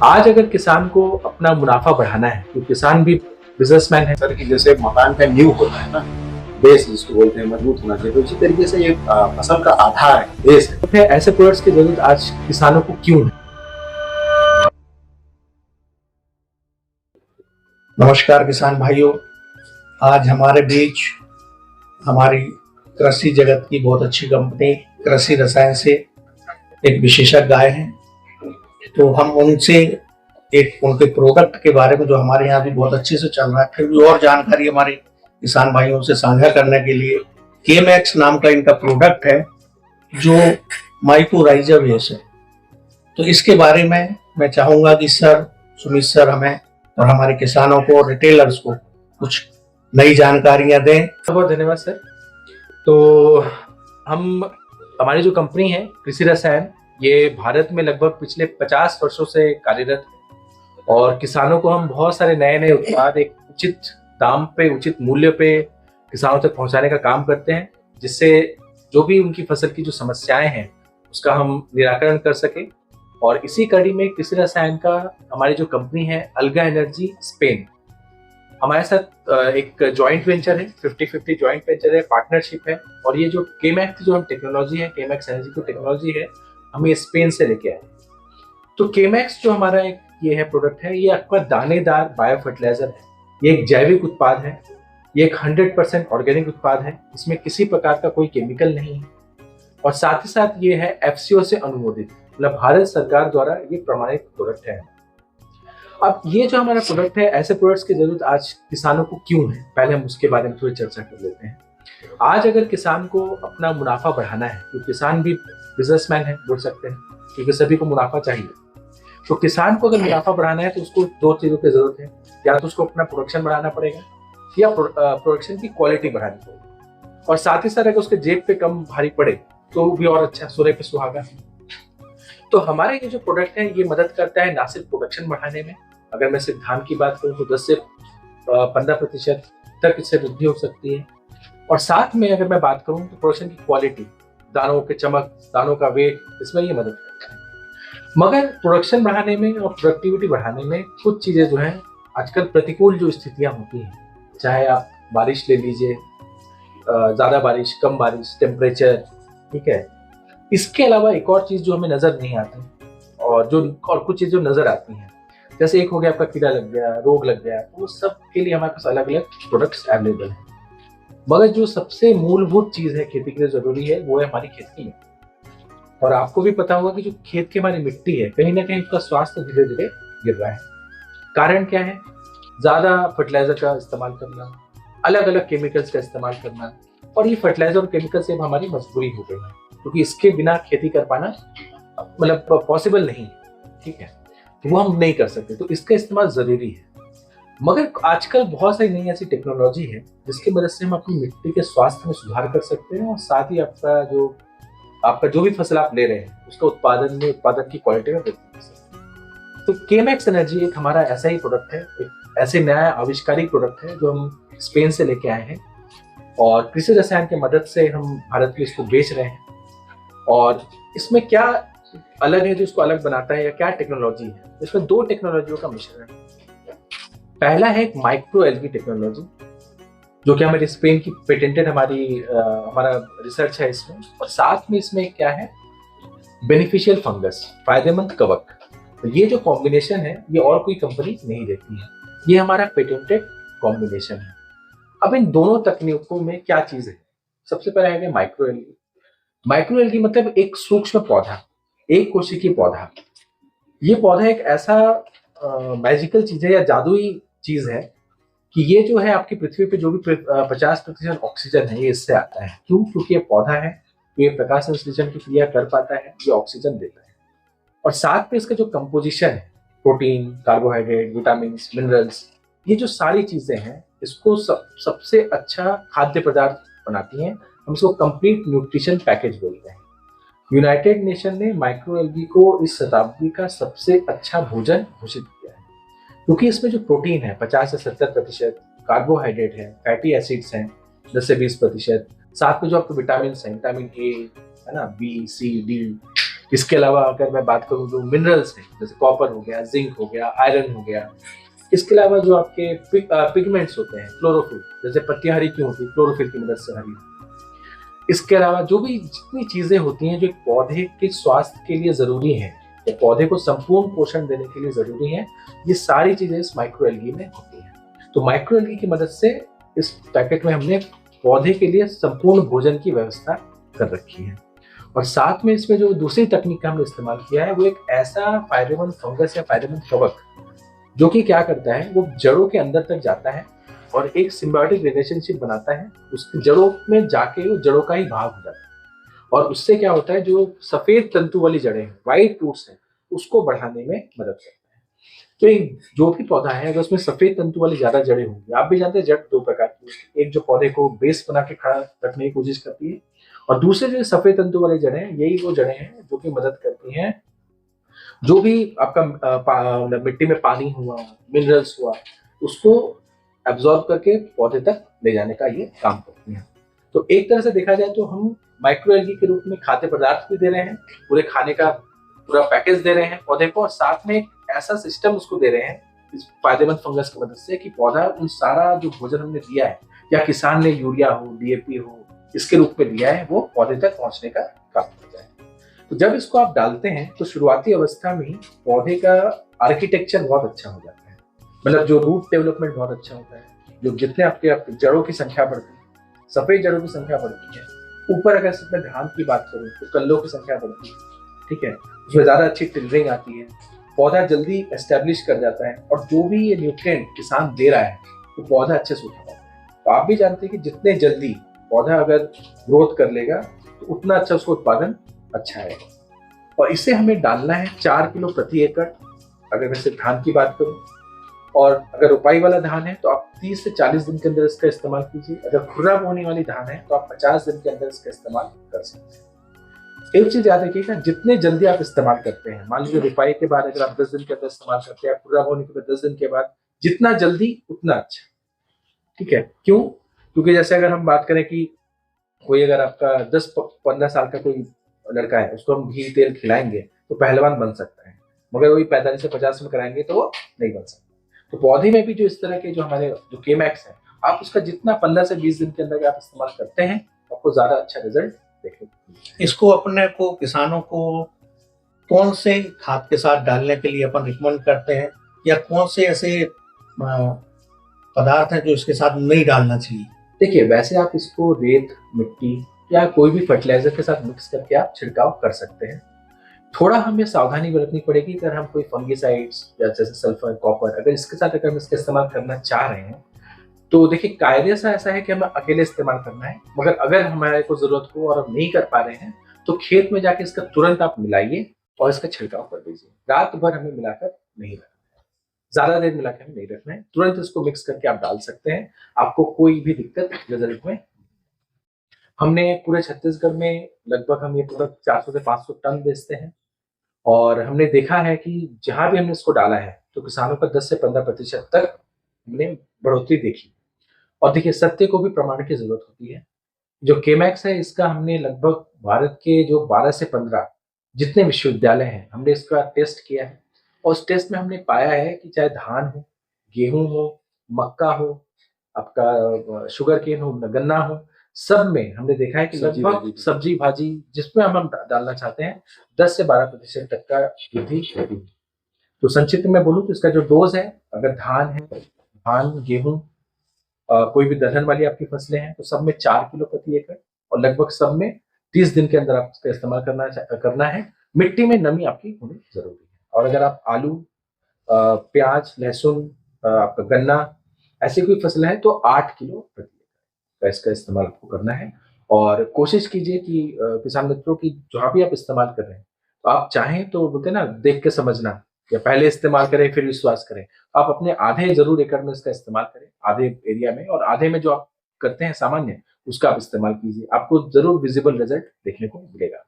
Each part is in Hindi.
आज अगर किसान को अपना मुनाफा बढ़ाना है, तो किसान भी बिजनेसमैन है। सर कि जैसे मकान का नींव होता है ना, बेस जिसको बोलते हैं, मजबूत होना चाहिए, तो इसी तरीके से ये फसल का आधार है, बेस है। तो फिर ऐसे प्रोडक्ट्स की जरूरत आज किसानों को क्यों है? नमस्कार किसान भाइयों, आज हमारे बीच हमारी कृषि जगत की बहुत अच्छी कंपनी कृषि रसायन से एक विशेषज्ञ आए हैं। तो हम उनसे एक उनके प्रोडक्ट के बारे में, जो हमारे यहाँ भी बहुत अच्छे से चल रहा है, फिर भी और जानकारी हमारे किसान भाइयों से साझा करने के लिए केमैक्स नाम का इनका प्रोडक्ट है जो माइक्रोराइजा बेस है। तो इसके बारे में मैं चाहूंगा कि सर सुमित सर हमें और हमारे किसानों को और रिटेलर्स को कुछ नई जानकारियां दें। बहुत धन्यवाद सर। तो हमारी जो कंपनी है कृषि रसायन, ये भारत में लगभग पिछले 50 वर्षों से कार्यरत है और किसानों को हम बहुत सारे नए नए उत्पाद एक उचित दाम पे, उचित मूल्य पे किसानों तक पहुंचाने का काम करते हैं, जिससे जो भी उनकी फसल की जो समस्याएं हैं उसका हम निराकरण कर सके। और इसी कड़ी में कृषि रसायन का हमारी जो कंपनी है अलगा एनर्जी स्पेन, हमारे साथ एक जॉइंट वेंचर है, 50-50 जॉइंट वेंचर है, पार्टनरशिप है। और ये जो केमैक्स जो हम टेक्नोलॉजी है, केमैक्स एनर्जी की टेक्नोलॉजी है, हम ये स्पेन से लेके आए। तो केमैक्स जो हमारा एक ये है प्रोडक्ट है, ये आपका दानेदार बायो फर्टिलाइजर है। ये एक जैविक उत्पाद है, ये एक 100% ऑर्गेनिक उत्पाद है, इसमें किसी प्रकार का कोई केमिकल नहीं है। और साथ ही साथ ये है एफसीओ से अनुमोदित, मतलब भारत सरकार द्वारा ये प्रमाणित प्रोडक्ट है। अब ये जो हमारा प्रोडक्ट है, ऐसे प्रोडक्ट्स की जरूरत आज किसानों को क्यों है, पहले हम उसके बारे में थोड़ी चर्चा कर लेते हैं। आज अगर किसान को अपना मुनाफा बढ़ाना है, तो किसान भी बिजनेसमैन है बोल सकते हैं, क्योंकि सभी को मुनाफा चाहिए। तो किसान को अगर मुनाफा बढ़ाना है तो उसको दो चीजों की जरूरत है, या तो उसको अपना प्रोडक्शन बढ़ाना पड़ेगा या प्रोडक्शन की क्वालिटी बढ़ानी पड़ेगी। और साथ ही साथ अगर उसके जेब पे कम भारी पड़े तो भी और अच्छा, सोने पे सुहागा। तो हमारे ये जो प्रोडक्ट है ये मदद करता है ना सिर्फ प्रोडक्शन बढ़ाने में, अगर मैं सिर्फ धान की बात करूँ तो 10 से 15% तक इससे वृद्धि हो सकती है। और साथ में अगर मैं बात करूँ तो प्रोडक्शन की क्वालिटी, दानों के चमक, दानों का वेट, इसमें ये मदद करता है। मगर प्रोडक्शन बढ़ाने में और प्रोडक्टिविटी बढ़ाने में कुछ चीजें जो है आजकल प्रतिकूल जो स्थितियां होती हैं, चाहे आप बारिश ले लीजिए, ज्यादा बारिश, कम बारिश, टेम्परेचर, ठीक है। इसके अलावा एक और चीज जो हमें नजर नहीं आती और कुछ चीजें जो नजर आती हैं, जैसे एक हो गया आपका कीड़ा लग गया, रोग लग गया, तो वो सब के लिए हमारे पास अलग अलग प्रोडक्ट्स अवेलेबल हैं। मगर जो सबसे मूलभूत चीज है खेती के लिए जरूरी है, वो है हमारी खेत की मिट्टी। और आपको भी पता होगा कि जो खेत की हमारी मिट्टी है, कहीं ना कहीं उसका स्वास्थ्य धीरे धीरे गिर रहा है। कारण क्या है? ज्यादा फर्टिलाइजर का इस्तेमाल करना, अलग अलग केमिकल्स का इस्तेमाल करना। और ये फर्टिलाइजर और केमिकल से अब हमारी मजबूरी हो गई है, क्योंकि इसके बिना खेती कर पाना मतलब पॉसिबल नहीं है, ठीक है। तो वो हम नहीं कर सकते, तो इसका इस्तेमाल जरूरी है। मगर आजकल बहुत सारी नई ऐसी टेक्नोलॉजी है जिसकी मदद से हम अपनी मिट्टी के स्वास्थ्य में सुधार कर सकते हैं, और साथ ही आपका जो भी फसल आप ले रहे हैं उसका उत्पादन की क्वालिटी में वृद्धि कर सकते हैं। तो केमैक्स एनर्जी एक हमारा ऐसा ही प्रोडक्ट है, एक ऐसे नया आविष्कारिक प्रोडक्ट है जो हम स्पेन से लेके आए हैं और कृषि रसायन की मदद से हम भारत में इसको बेच रहे हैं। और इसमें क्या अलग है जो इसको अलग बनाता है, या क्या टेक्नोलॉजी है? इसमें दो टेक्नोलॉजियों का मिश्रण है। पहला है एक माइक्रो एल्गी टेक्नोलॉजी, जो कि हमारी स्पेन की पेटेंटेड हमारा रिसर्च है इसमें। और साथ में इसमें क्या है, बेनिफिशियल फंगस, फायदेमंद कवक। तो ये जो कॉम्बिनेशन है ये और कोई कंपनी नहीं देती है, ये हमारा पेटेंटेड कॉम्बिनेशन है। अब इन दोनों तकनीकों में क्या चीज है? सबसे पहले है माइक्रो एल्गी। माइक्रो एल्गी मतलब एक सूक्ष्म पौधा, एक कोशिकीय पौधा। ये पौधा एक ऐसा मैजिकल चीज है या जादुई चीज है कि ये जो है आपकी पृथ्वी पे जो भी 50% ऑक्सीजन है ये इससे आता है। क्यों? क्योंकि ये पौधा है तो ये प्रकाश संश्लेषण की क्रिया कर पाता है, ये ऑक्सीजन देता है। और साथ में इसका जो कंपोजिशन है, प्रोटीन, कार्बोहाइड्रेट, विटामिन, मिनरल्स, ये जो सारी चीजें हैं इसको सबसे अच्छा खाद्य पदार्थ बनाती हैं। हम इसको कंप्लीट न्यूट्रिशन पैकेज बोलते हैं। यूनाइटेड नेशन ने माइक्रो एल्गी को इस शताब्दी का सबसे अच्छा भोजन घोषित किया है, क्योंकि इसमें जो प्रोटीन है 50 से 70%, कार्बोहाइड्रेट है, फैटी एसिड्स हैं 10 से 20%, साथ में जो आपको विटामिन है, विटामिन ए है ना, बी, सी, डी, इसके अलावा अगर मैं बात करूँ जो मिनरल्स हैं, जैसे कॉपर हो गया, जिंक हो गया, आयरन हो गया, इसके अलावा जो आपके पिगमेंट्स होते हैं, क्लोरोफिल, जैसे पत्तियां हरी क्यों होती है, क्लोरोफिल की मदद से हरी। इसके अलावा जो भी जितनी चीजें होती हैं जो एक पौधे के स्वास्थ्य के लिए जरूरी हैं, या पौधे को संपूर्ण पोषण देने के लिए जरूरी है, ये सारी चीजें इस माइक्रो एल्गी में होती हैं। तो माइक्रो एल्गी की मदद से इस पैकेट में हमने पौधे के लिए संपूर्ण भोजन की व्यवस्था कर रखी है। और साथ में इसमें जो दूसरी तकनीक का हमने इस्तेमाल किया है वो एक ऐसा फायदेमंद फंगस या फायदेमंद कवक, जो कि क्या करता है, वो जड़ों के अंदर तक जाता है और एक सिम्बायोटिक रिलेशनशिप बनाता है, उसकी जड़ों में जाके वो जड़ों का ही भाग हो जाता है। और उससे क्या होता है, जो सफेद तंतु वाली जड़ें हैं, व्हाइट रूट्स हैं, उसको बढ़ाने में मदद करता है। तो एक जो भी पौधा है अगर उसमें सफेद तंतु वाली ज्यादा जड़ें होंगी, आप भी जानते हैं जड़ दो प्रकार की होती है, एक जो पौधे को बेस बना के खड़ा रखने की कोशिश करती है, और दूसरे जो सफेद तंतु वाली जड़ें, यही वो जड़ें हैं जो कि मदद करती हैं जो भी आपका मिट्टी में पानी हुआ, मिनरल्स हुआ, उसको एब्जॉर्ब करके पौधे तक ले जाने का ये काम करती हैं। तो एक तरह से देखा जाए तो हम माइक्रो एल्गी के रूप में खाद्य पदार्थ भी दे रहे हैं, पूरे खाने का पूरा पैकेज दे रहे हैं पौधे को, और साथ में एक ऐसा सिस्टम उसको दे रहे हैं इस फायदेमंद फंगस की मदद से कि पौधा उन सारा जो भोजन हमने दिया है, या किसान ने यूरिया हो, डीएपी हो, इसके रूप में दिया है, वो पौधे तक पहुंचने का काम करता है। तो जब इसको आप डालते हैं तो शुरुआती अवस्था में ही पौधे का आर्किटेक्चर बहुत अच्छा हो जाता है, मतलब जो रूट डेवलपमेंट बहुत अच्छा होता है, जो जितने आपके जड़ों की संख्या बढ़ती है, सफेद जड़ों की संख्या बढ़ती है, ऊपर अगर सिर्फ मैं धान की बात करूं तो कल्लों की संख्या बढ़ती है, ठीक है, उसमें ज्यादा अच्छी टिलरिंग आती है, पौधा जल्दी एस्टेब्लिश कर जाता है, और जो भी ये न्यूट्रिएंट किसान दे रहा है तो पौधा अच्छे से उठा पाता है। तो आप भी जानते हैं कि जितने जल्दी पौधा अगर ग्रोथ कर लेगा तो उतना अच्छा उसका उत्पादन अच्छा है। और इसे हमें डालना है 4 किलो प्रति एकड़, अगर मैं सिर्फ धान की बात करूं, और अगर रोपाई वाला धान है तो आप 30 से 40 दिन के अंदर इसका इस्तेमाल कीजिए, अगर खुर्रा बोने वाली धान है तो आप 50 दिन के अंदर इसका इस्तेमाल कर सकते हैं। एक चीज याद रखिएगा, जितने जल्दी आप इस्तेमाल करते हैं, मान लीजिए रोपाई के बाद अगर आप 10 दिन के अंदर इस्तेमाल करते हैं, खुर्रा बोने के बाद 10 दिन के बाद, जितना जल्दी उतना अच्छा, ठीक है। क्यों? क्योंकि जैसे अगर हम बात करें कि कोई अगर आपका 10-15 साल का कोई लड़का है, उसको हम घी तेल खिलाएंगे तो पहलवान बन सकता है, मगर वही 45 से 50 में कराएंगे तो वो नहीं बन सकता। तो पौधे में भी जो इस तरह के जो हमारे जो केमैक्स है, आप उसका जितना 15 से 20 दिन के अंदर आप इस्तेमाल करते हैं, आपको ज्यादा अच्छा रिजल्ट देखने को मिलता है। इसको अपने को किसानों को कौन से खाद के साथ डालने के लिए अपन रिकमेंड करते हैं, या कौन से ऐसे पदार्थ हैं जो इसके साथ नहीं डालना चाहिए? देखिए, वैसे आप इसको रेत, मिट्टी या कोई भी फर्टिलाइजर के साथ मिक्स करके आप छिड़काव कर सकते हैं। थोड़ा हमें सावधानी बरतनी पड़ेगी, अगर हम कोई फंगिसाइड्स या जैसे सल्फर, कॉपर, अगर इसके साथ अगर हम इसका इस्तेमाल करना चाह रहे हैं तो देखिए कायदे से ऐसा है कि हमें अकेले इस्तेमाल करना है, मगर अगर हमारे को जरूरत हो और हम नहीं कर पा रहे हैं तो खेत में जाके इसका तुरंत आप मिलाइए और इसका छिड़काव कर दीजिए। रात भर हमें मिलाकर नहीं रखना है, ज्यादा देर मिलाकर हमें नहीं रखना है, तुरंत इसको मिक्स करके आप डाल सकते हैं, आपको कोई भी दिक्कत रिजल्ट में। हमने पूरे छत्तीसगढ़ में लगभग हम ये प्रोडक्ट 400 से 500 टन बेचते हैं, और हमने देखा है कि जहां भी हमने इसको डाला है तो किसानों का 10 से 15% तक हमने बढ़ोतरी देखी। और देखिए, सत्य को भी प्रमाण की जरूरत होती है। जो केमैक्स है, इसका हमने लगभग भारत के जो 12 से 15 जितने विश्वविद्यालय हैं, हमने इसका टेस्ट किया है, और उस टेस्ट में हमने पाया है कि चाहे धान हो, गेहूं हो, मक्का हो, आपका शुगर केन हो, गन्ना हो, सब में हमने देखा है कि लगभग सब्जी भाजी जिसमें हम डालना चाहते हैं 10 से 12% तक का वृद्धि होती है। तो संक्षिप्त में बोलूं तो इसका जो डोज है, अगर धान, गेहूं, कोई भी दलहन वाली आपकी फसलें हैं तो सब में 4 किलो प्रति एकड़, और लगभग सब में 30 दिन के अंदर आप इसका इस्तेमाल करना है। मिट्टी में नमी आपकी होनी जरूरी है। और अगर आप आलू, प्याज, लहसुन, आपका गन्ना, ऐसी कोई फसल है तो 8 किलो प्रति एकड़ का इसका इस्तेमाल आपको करना है। और कोशिश कीजिए कि किसान मित्रों की जहाँ भी आप इस्तेमाल कर रहे हैं, तो आप चाहें तो बोलते हैं ना, देख के समझना, या पहले इस्तेमाल करें फिर विश्वास करें। आप अपने आधे जरूर एकड़ में इसका इस्तेमाल करें, आधे एरिया में, और आधे में जो आप करते हैं सामान्य, उसका आप इस्तेमाल कीजिए, आपको जरूर विजिबल रिजल्ट देखने को मिलेगा।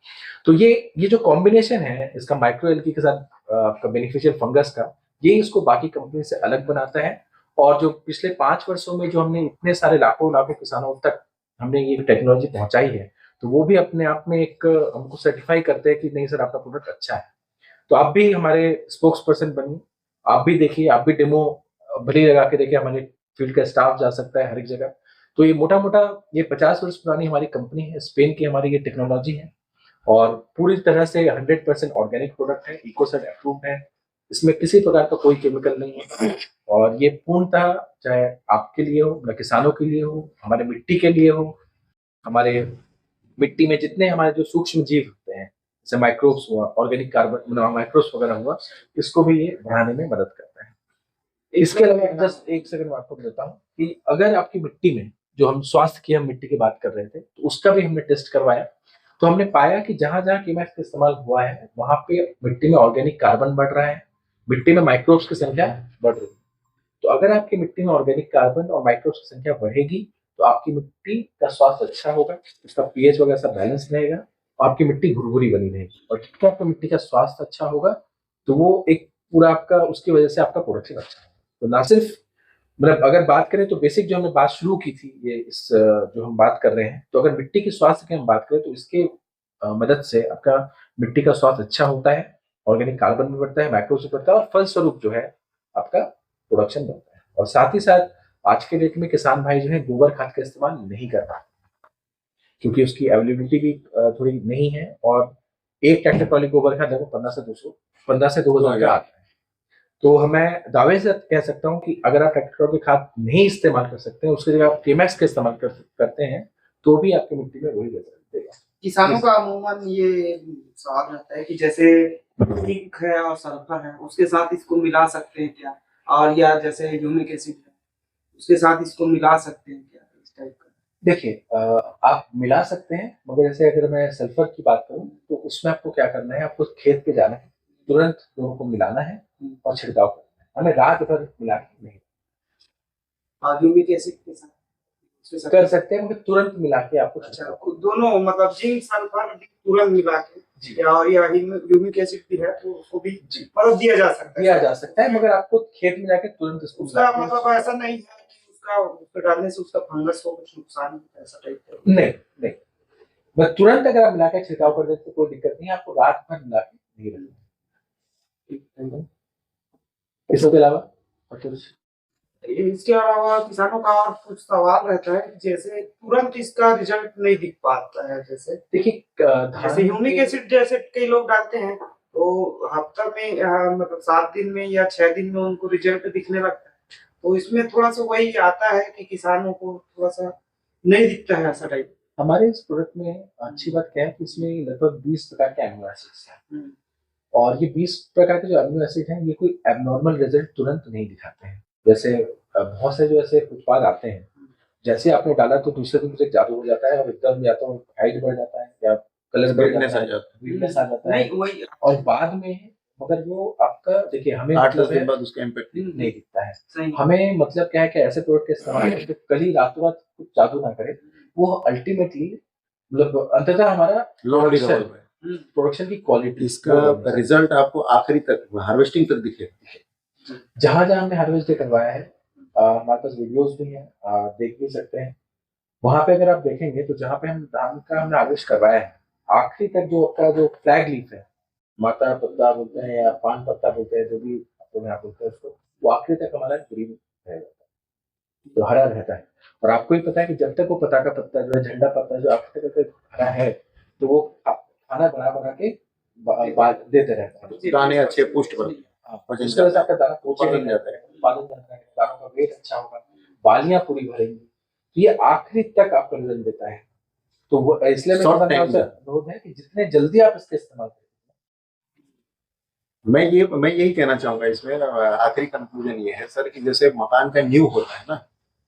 तो ये जो कॉम्बिनेशन है इसका माइक्रो एल्गी के साथ आपका बेनिफिशियल फंगस का, ये इसको बाकी कंपनी से अलग बनाता है। और जो पिछले 5 वर्षों में जो हमने इतने सारे लाखों किसानों तक हमने ये टेक्नोलॉजी पहुंचाई है, तो वो भी अपने आप में एक हमको सर्टिफाई करते हैं कि नहीं सर आपका प्रोडक्ट अच्छा है। तो आप भी हमारे स्पोक्स पर्सन बनिए, आप भी देखिए, आप भी डेमो भले लगा के देखिए, हमारे फील्ड का स्टाफ जा सकता है हर एक जगह। तो ये मोटा-मोटा ये 50 वर्ष पुरानी हमारी कंपनी है, स्पेन की हमारी ये टेक्नोलॉजी है और पूरी तरह से 100% ऑर्गेनिक प्रोडक्ट है, इकोसर्ट अप्रूव्ड है। इसमें किसी प्रकार का कोई केमिकल नहीं है और ये पूर्णतः चाहे आपके लिए हो, या किसानों के लिए हो, हमारे मिट्टी के लिए हो, हमारे मिट्टी में जितने हमारे जो सूक्ष्म जीव होते हैं, जैसे माइक्रोब्स हुआ, ऑर्गेनिक कार्बन माइक्रोब्स वगैरह हुआ, इसको भी ये बढ़ाने में मदद करता है। इसके अलावा जस्ट एक सेकंड मैं आपको बताता हूँ कि अगर आपकी मिट्टी में जो हम स्वास्थ्य की हम मिट्टी की बात कर रहे थे, तो उसका भी हमने टेस्ट करवाया। तो हमने पाया कि जहाँ-जहाँ केमैक्स का इस्तेमाल हुआ है, वहाँ पे मिट्टी में ऑर्गेनिक कार्बन बढ़ रहा है, मिट्टी में माइक्रोब्स की संख्या बढ़ रही है। तो अगर आपकी मिट्टी में ऑर्गेनिक कार्बन और माइक्रोब्स की संख्या बढ़ेगी, तो आपकी मिट्टी का स्वास्थ्य अच्छा होगा, उसका पीएच वगैरह सब बैलेंस रहेगा और आपकी मिट्टी भुरभुरी बनी रहेगी। और जितना आपकी मिट्टी का स्वास्थ्य अच्छा होगा, तो वो एक पूरा आपका उसकी वजह से आपका प्रोडक्शन अच्छा होगा। तो ना सिर्फ मतलब अगर बात करें तो बेसिक जो हमने बात शुरू की थी ये इस जो हम बात कर रहे हैं, तो अगर मिट्टी के स्वास्थ्य की हम बात करें तो इसके मदद से आपका मिट्टी का स्वास्थ्य अच्छा होता है, ऑर्गेनिक कार्बन भी बढ़ता है, माइक्रोब्स भी बढ़ता है और फलस्वरूप जो है आपका प्रोडक्शन बढ़ता है। और साथ ही साथ आज के डेट में किसान भाई जो है गोबर खाद का इस्तेमाल नहीं कर रहा, क्योंकि उसकी अवेलेबिलिटी भी थोड़ी नहीं है और एक ट्रैक्टर ट्रॉली गोबर खाद लगभग 15 से 2000 का आता है। तो मैं दावे से कह सकता हूँ कि अगर आप ट्रैक्टर ट्रॉली खाद नहीं इस्तेमाल कर सकते हैं, उसकी जगह आप केमैक्स का इस्तेमाल करते हैं, तो भी आपकी मिट्टी में वही रिजल्ट देगा। किसानों का अमूमन ये सवाल रहता है कि जैसे जिंक है और सल्फर है, उसके साथ इसको मिला सकते हैं क्या? और या जैसे ह्यूमिक एसिड है, उसके साथ इसको मिला सकते हैं क्या? इस टाइप का। देखिए आप मिला सकते हैं, मगर जैसे अगर मैं सल्फर की बात करूँ तो उसमें आपको क्या करना है, आपको खेत पे जाना है, तुरंत दोनों को मिलाना है और छिड़काव करना है, हमें रात भर मिला के नहीं। और ह्यूमिक एसिड के साथ उसके साथ कर सकते हैं, मगर तुरंत मिला के आपको अच्छा, दोनों मतलब जिंक सल्फर तुरंत मिला के या ह्यूमिक एसिड भी है तो उसको भी मतलब दिया जा सकता है, मगर आपको खेत में जाके तुरंत इसको उसका मतलब ऐसा नहीं है कि उसका डालने से उसका फंगस को कुछ नुकसान ऐसा टाइप का नहीं, बस तुरंत अगर आप मिला के छिड़काव कर देते तो कोई दिक्कत नहीं है, आपको रात भर मिला के नहीं रखना। इसके अलावा और कुछ? इसके अलावा किसानों का और कुछ सवाल रहता है जैसे तुरंत इसका रिजल्ट नहीं दिख पाता है, जैसे देखिए जैसे ह्यूमिक एसिड जैसे कई लोग डालते हैं तो हफ्ता में मतलब 7 दिन में या 6 दिन में उनको रिजल्ट दिखने लगता है, तो इसमें थोड़ा सा वही आता है कि किसानों को थोड़ा सा नहीं दिखता है ऐसा टाइप। हमारे इस प्रोडक्ट में अच्छी बात क्या है कि इसमें लगभग 20 प्रकार के अमीनो एसिड्स हैं और ये 20 प्रकार के जो अमीनो एसिड हैं ये कोई एबनॉर्मल रिजल्ट तुरंत नहीं दिखाते हैं। जैसे बहुत से जो ऐसे उत्पाद आते हैं, जैसे आपने डाला तो दूसरे दिन से जादू हो जाता है और एकदम या तो हाइट बढ़ जाता है या कलर बढ़ जाता है, वीकनेस आ जाता है, वही और बाद में मगर वो आपका देखिए हमें 8-10 दिन बाद उसका इम्पैक्ट नहीं दिखता है। हमें मतलब क्या है कि ऐसे प्रोडक्ट का इस्तेमाल करें जो कल ही रातों रात कुछ जादू ना करे, वो अल्टीमेटली मतलब अंततः हमारा प्रोडक्शन की क्वालिटी, इसका रिजल्ट आपको आखिरी तक हार्वेस्टिंग तक दिखेगा। जहाँ जहाँ हमने हार्वेस्ट करवाया है हमारे पास वीडियोस भी हैं, देख भी सकते हैं। वहां पे अगर आप देखेंगे तो जहाँ पे हम धान का हमने हार्वेस्ट करवाया है, आखिरी तक जो आपका जो फ्लैग लीफ है, माता पत्ता बोलते हैं या पान पत्ता बोलते हैं, जो भी आप यहाँ बोलते हैं उसको, वो आखिरी तक हमारा ग्रीन रहेगा, तो हरा रहता है। और आपको ही पता है कि जब तक वो पत्ता का पत्ता जो है, झंडा पत्ता जो आखिरी तक हरा है, तो वो खाना बना के देते रहता है, दाने अच्छे पुष्ट बनते हैं और जिस तरह से आपका दाना पोछे नहीं जाता है, उत्पादन करता है, दानों का वेट अच्छा होगा, बालियां पूरी भरेंगी, तो ये आखिरी तक आपको रिजल्ट देता है। तो वो इसलिए अनुरोध है कि जितने जल्दी आप इसका इस्तेमाल करें। मैं यही कहना चाहूंगा इसमें, आखिरी कंक्लूजन ये है सर कि जैसे मकान का नींव होता है ना,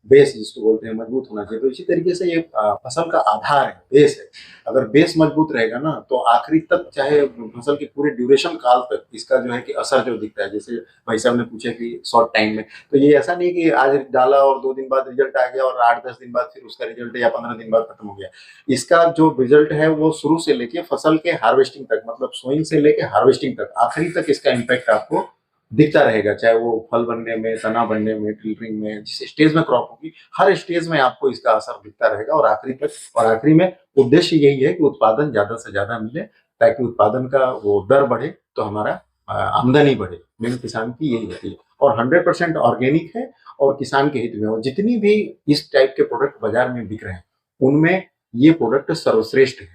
बेस जिसको बोलते हैं, मजबूत होना चाहिए, तो इसी तरीके से ये फसल का आधार है, बेस है। अगर बेस मजबूत रहेगा ना तो आखिरी तक, चाहे फसल के पूरे ड्यूरेशन काल तक इसका जो है कि असर जो दिखता है, जैसे भाई साहब ने पूछा कि शॉर्ट टाइम में, तो ये ऐसा नहीं कि आज डाला और 2 दिन बाद रिजल्ट आ गया और 8-10 दिन बाद फिर उसका रिजल्ट या 15 दिन बाद खत्म हो गया। इसका जो रिजल्ट है वो शुरू से लेके फसल के हार्वेस्टिंग तक, मतलब सोइंग से लेके हार्वेस्टिंग तक, आखिरी तक इसका इम्पैक्ट आपको दिखता रहेगा, चाहे वो फल बनने में, तना बनने में, टिलरिंग में, जिस स्टेज में क्रॉप होगी, हर स्टेज में आपको इसका असर दिखता रहेगा। और आखिरी में उद्देश्य यही है कि उत्पादन ज्यादा से ज्यादा मिले, ताकि उत्पादन का वो दर बढ़े तो हमारा आमदनी बढ़े। मेन किसान की यही होती है, और 100% ऑर्गेनिक है और किसान के हित में। और जितनी भी इस टाइप के प्रोडक्ट बाजार में बिक रहे हैं उनमें ये प्रोडक्ट सर्वश्रेष्ठ है।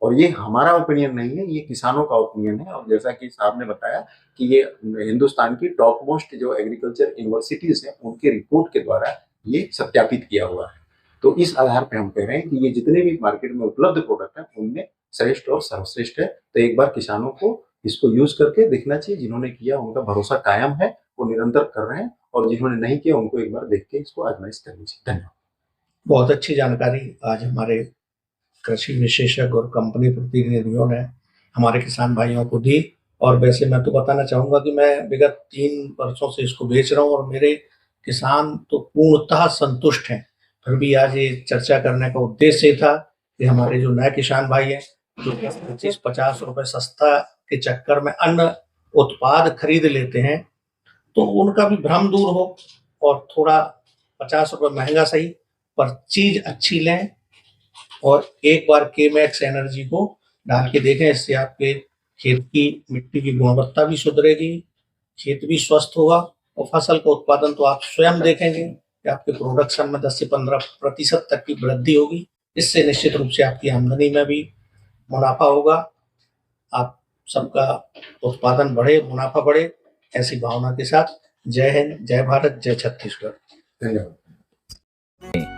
और ये हमारा ओपिनियन नहीं है, ये किसानों का ओपिनियन है। और जैसा कि साहब ने बताया कि ये हिंदुस्तान की टॉप मोस्ट जो एग्रीकल्चर यूनिवर्सिटीज है उनके रिपोर्ट के द्वारा ये सत्यापित किया हुआ है। तो इस आधार पे हम कह रहे हैं कि ये जितने भी मार्केट में उपलब्ध प्रोडक्ट हैं उनमें श्रेष्ठ और सर्वश्रेष्ठ है। तो एक बार किसानों को इसको यूज करके देखना चाहिए। जिन्होंने किया उनका भरोसा कायम है, वो निरंतर कर रहे हैं, और जिन्होंने नहीं किया उनको एक बार देख के इसको आजमाइश करनी चाहिए। धन्यवाद। बहुत अच्छी जानकारी आज हमारे कृषि विशेषज्ञ और कंपनी प्रतिनिधियों ने हमारे किसान भाइयों को दी। और वैसे मैं तो बताना चाहूँगा कि मैं विगत 3 वर्षों से इसको बेच रहा हूँ और मेरे किसान तो पूर्णतः संतुष्ट हैं। फिर भी आज ये चर्चा करने का उद्देश्य था कि हमारे जो नए किसान भाई हैं जो 25-50 रुपए सस्ता के चक्कर में अन्य उत्पाद खरीद लेते हैं, तो उनका भी भ्रम दूर हो और थोड़ा 50 रुपए महंगा सही पर चीज अच्छी लें। और एक बार केमैक्स एनर्जी को डाल के देखें, इससे आपके खेत की मिट्टी की गुणवत्ता भी सुधरेगी, खेत भी स्वस्थ होगा और फसल का उत्पादन तो आप स्वयं देखेंगे कि आपके प्रोडक्शन में 10 से 15% तक की वृद्धि होगी। इससे निश्चित रूप से आपकी आमदनी में भी मुनाफा होगा, आप सबका उत्पादन बढ़े, मुनाफा बढ़े, ऐसी भावना के साथ जय हिंद, जय भारत, जय छत्तीसगढ़। धन्यवाद।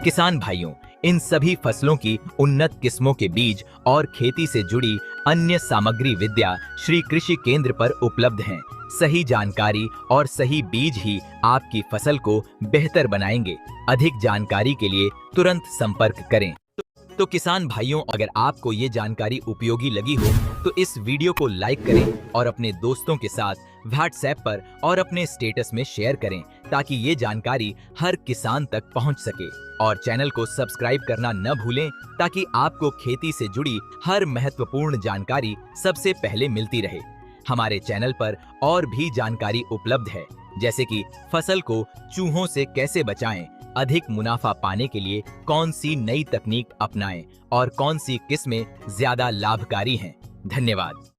किसान भाइयों, इन सभी फसलों की उन्नत किस्मों के बीज और खेती से जुड़ी अन्य सामग्री विद्या श्री कृषि केंद्र पर उपलब्ध हैं। सही जानकारी और सही बीज ही आपकी फसल को बेहतर बनाएंगे। अधिक जानकारी के लिए तुरंत संपर्क करें। तो किसान भाइयों, अगर आपको ये जानकारी उपयोगी लगी हो तो इस वीडियो को लाइक करें और अपने दोस्तों के साथ व्हाट्सएप पर और अपने स्टेटस में शेयर करें, ताकि ये जानकारी हर किसान तक पहुंच सके। और चैनल को सब्सक्राइब करना न भूलें, ताकि आपको खेती से जुड़ी हर महत्वपूर्ण जानकारी सबसे पहले मिलती रहे। हमारे चैनल पर और भी जानकारी उपलब्ध है, जैसे कि फसल को चूहों से कैसे बचाएं, अधिक मुनाफा पाने के लिए कौन सी नई तकनीक अपनाएं और कौन सी किस्में ज्यादा लाभकारी हैं। धन्यवाद।